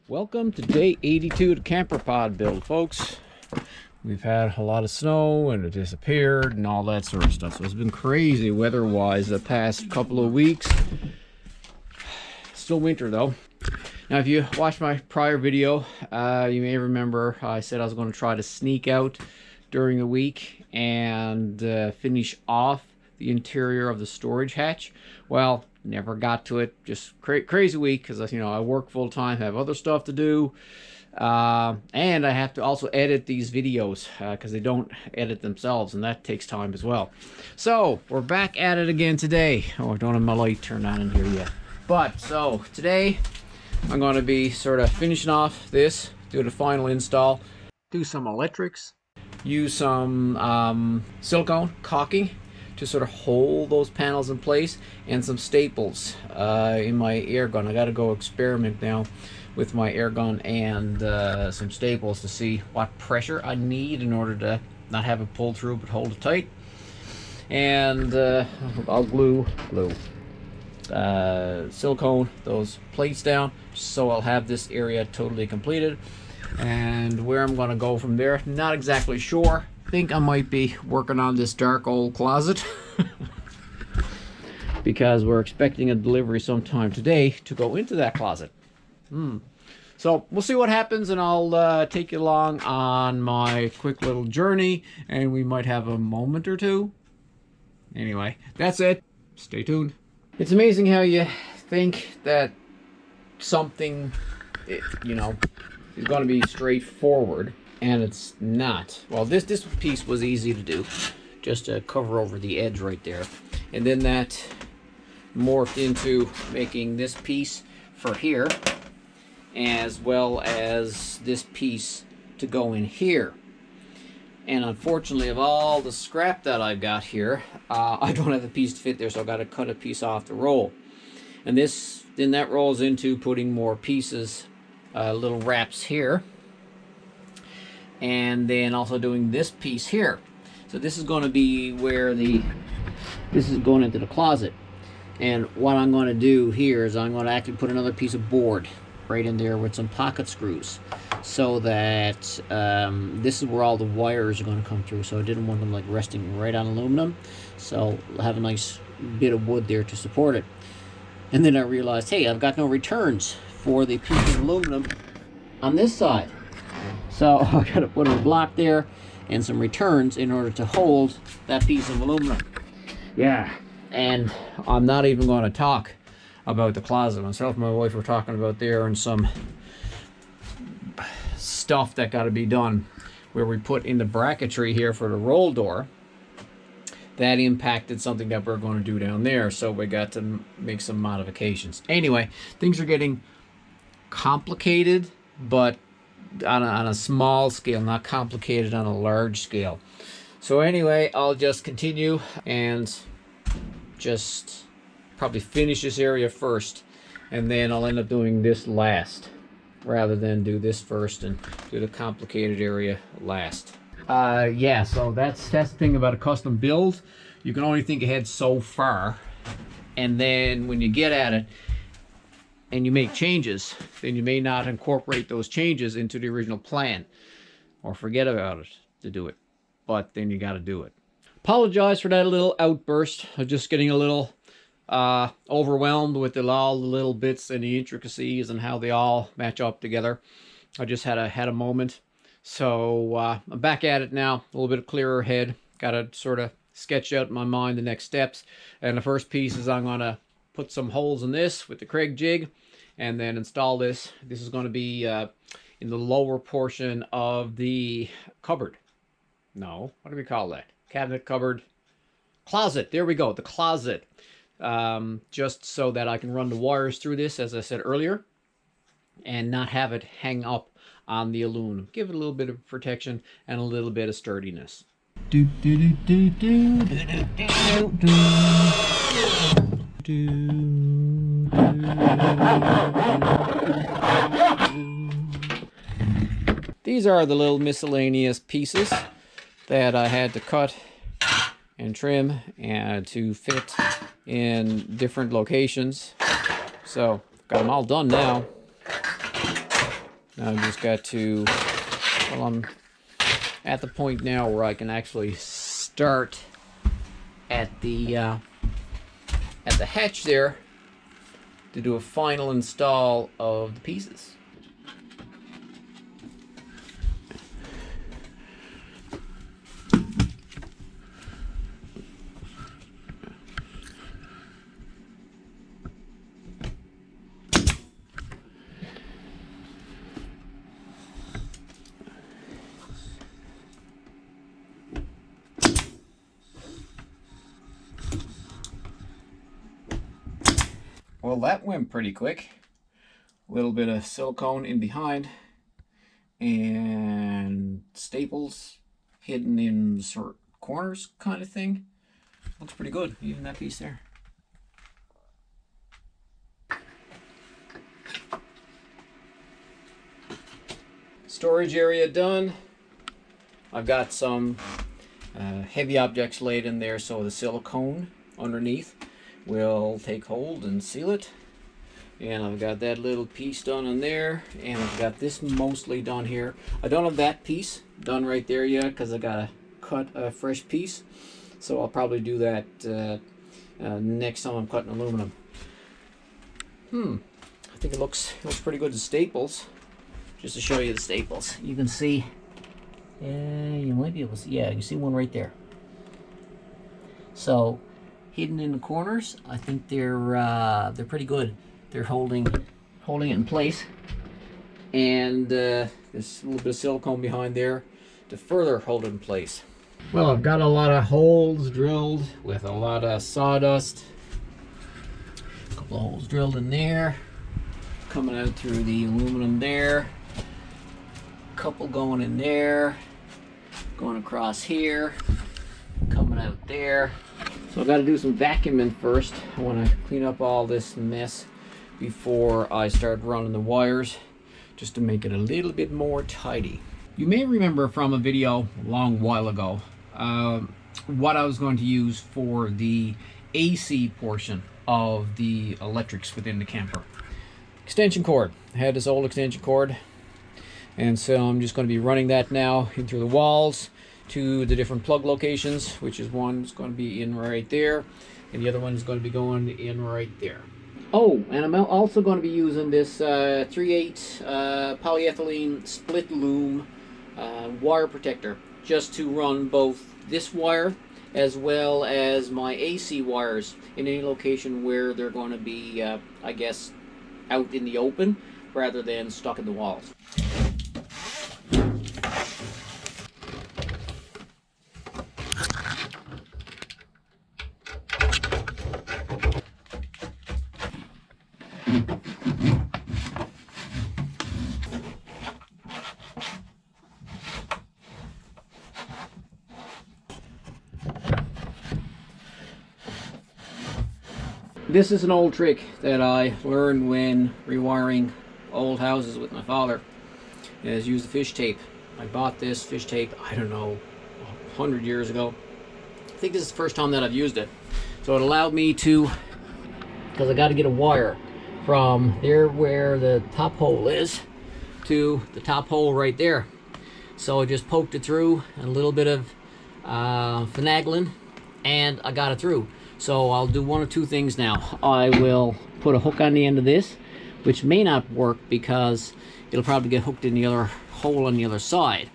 Welcome to day 82 of the camper pod build, folks. We've had a lot of snow and it disappeared and all that sort of stuff. So it's been crazy weather-wise the past couple of weeks. Still winter though. Now, if you watched my prior video, you may remember I said I was going to try to sneak out during the week and finish off the interior of the storage hatch. Well, never got to it. Just crazy week because, you know, I work full time, have other stuff to do, and I have to also edit these videos because they don't edit themselves, and that takes time as well. So we're back at it again today. Oh, I don't have my light turned on in here yet. But so today I'm going to be sort of finishing off this, do the final install, do some electrics, use some silicone caulking to sort of hold those panels in place, and some staples in my air gun. I got to go experiment now with my air gun and some staples to see what pressure I need in order to not have it pull through but hold it tight. And I'll glue silicone those plates down so I'll have this area totally completed. And where I'm going to go from there, not exactly sure. Think I might be working on this dark old closet because we're expecting a delivery sometime today to go into that closet. So we'll see what happens, and I'll take you along on my quick little journey, and we might have a moment or two. Anyway, that's it. Stay tuned. It's amazing how you think that something, you know, is going to be straightforward, and it's not. Well, this piece was easy to do, just to cover over the edge right there, and then that morphed into making this piece for here, as well as this piece to go in here. And unfortunately, of all the scrap that I've got here, I don't have a piece to fit there, so I've got to cut a piece off the roll. And then that rolls into putting more pieces, little wraps here, and then also doing this piece here. So this is going to be where this is going into the closet. And what I'm going to do here is I'm going to actually put another piece of board right in there with some pocket screws, so that this is where all the wires are going to come through. So I didn't want them like resting right on aluminum, so I'll have a nice bit of wood there to support it. And then I realized, hey, I've got no returns for the piece of aluminum on this side, so I got to put a block there and some returns in order to hold that piece of aluminum. Yeah, and I'm not even going to talk about the closet. Myself and my wife were talking about there, and some stuff that got to be done where we put in the bracketry here for the roll door. That impacted something that we're going to do down there, so we got to make some modifications. Anyway, things are getting complicated, but on a small scale, not complicated on a large scale. So anyway, I'll just continue and just probably finish this area first, and then I'll end up doing this last rather than do this first and do the complicated area last. Yeah, so that's the thing about a custom build. You can only think ahead so far, and then when you get at it and you make changes, then you may not incorporate those changes into the original plan, or forget about it to do it, but then you got to do it. Apologize for that little outburst. I'm just getting a little overwhelmed with all the little bits and the intricacies and how they all match up together. I just had a moment. So I'm back at it now, a little bit clearer head. Got to sort of sketch out in my mind the next steps. And the first piece is I'm going to put some holes in this with the Craig jig and then install this. This is going to be in the lower portion of the cupboard. No, what do we call that? Cabinet, cupboard, closet. There we go, the closet. Just so that I can run the wires through this, as I said earlier, and not have it hang up on the aluminum. Give it a little bit of protection and a little bit of sturdiness. These are the little miscellaneous pieces that I had to cut and trim and to fit in different locations. So got them all done now. Now I just got to, well, I'm at the point now where I can actually start at the hatch there to do a final install of the pieces. Well, that went pretty quick. A little bit of silicone in behind and staples hidden in sort corners kind of thing. Looks pretty good, even that piece there. Storage area done. I've got some heavy objects laid in there, so the silicone underneath will take hold and seal it. And I've got that little piece done in there, and I've got this mostly done here. I don't have that piece done right there yet because I gotta cut a fresh piece, so I'll probably do that next time I'm cutting aluminum. I think it looks pretty good. The staples, just to show you the staples, you can see, you might be able to see, yeah, you see one right there. So hidden in the corners, I think they're pretty good. They're holding it in place, and there's a little bit of silicone behind there to further hold it in place. Well, I've got a lot of holes drilled with a lot of sawdust. A couple of holes drilled in there, coming out through the aluminum there. A couple going in there, going across here, coming out there. So I've got to do some vacuuming first. I want to clean up all this mess before I start running the wires, just to make it a little bit more tidy. You may remember from a video a long while ago what I was going to use for the AC portion of the electrics within the camper. Extension cord. I had this old extension cord, and so I'm just going to be running that now in through the walls to the different plug locations, which is one's going to be in right there, and the other one's going to be going in right there. Oh, and I'm also going to be using this 3/8 polyethylene split loom wire protector, just to run both this wire as well as my AC wires in any location where they're going to be, I guess, out in the open rather than stuck in the walls. This is an old trick that I learned when rewiring old houses with my father, is use the fish tape. I bought this fish tape, I don't know, 100 years ago. I think this is the first time that I've used it. So it allowed me to, because I got to get a wire from there where the top hole is to the top hole right there. So I just poked it through, a little bit of finagling, and I got it through. So I'll do one of two things now. I will put a hook on the end of this, which may not work because it'll probably get hooked in the other hole on the other side.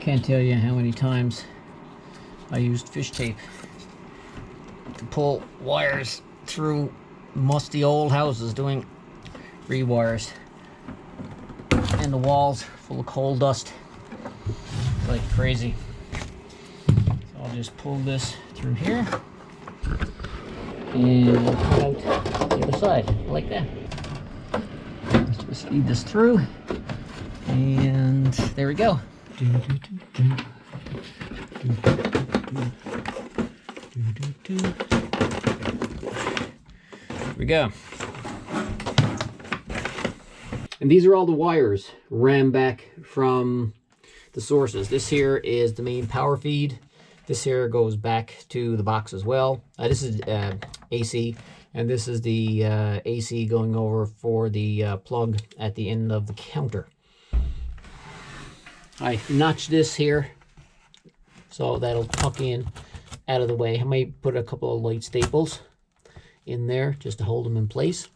Can't tell you how many times I used fish tape to pull wires through musty old houses doing rewires, and the walls full of coal dust like crazy. So I'll just pull this through here and cut out the other side like that. Let's just feed this through, and there we go. There we go. And these are all the wires ran back from the sources. This here is the main power feed. This here goes back to the box as well. This is AC, and this is the AC going over for the plug at the end of the counter. I notch this here so that'll tuck in out of the way. I might put a couple of light staples in there just to hold them in place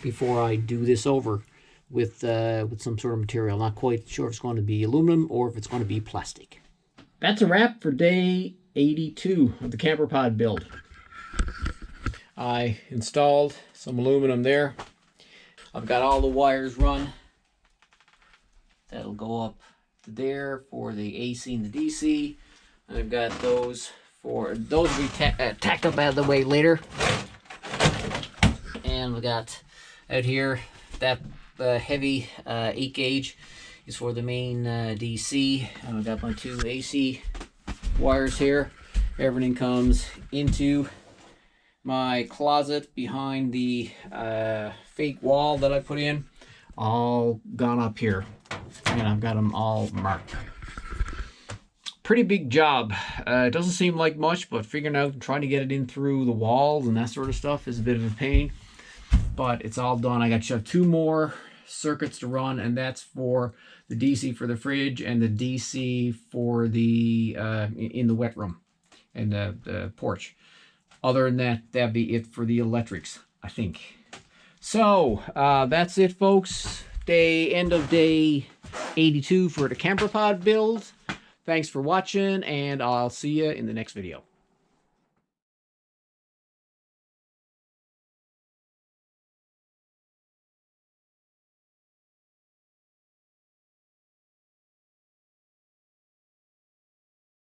before I do this over with some sort of material. Not quite sure if it's going to be aluminum or if it's going to be plastic. That's a wrap for day 82 of the camper pod build. I installed some aluminum there. I've got all the wires run. That'll go up to there for the AC and the DC. And I've got those will be tacked up out of the way later. And we got out here that heavy 8 gauge is for the main DC. And I've got my 2 AC wires here. Everything comes into my closet behind the fake wall that I put in, all gone up here, and I've got them all marked. Pretty big job. It doesn't seem like much, but figuring out trying to get it in through the walls and that sort of stuff is a bit of a pain, but it's all done. I got 2 more circuits to run, and that's for the DC for the fridge and the DC for the in the wet room and the porch. Other than that, that'd be it for the electrics, I think. So, that's it, folks. End of day 82 for the camper pod build. Thanks for watching, and I'll see you in the next video.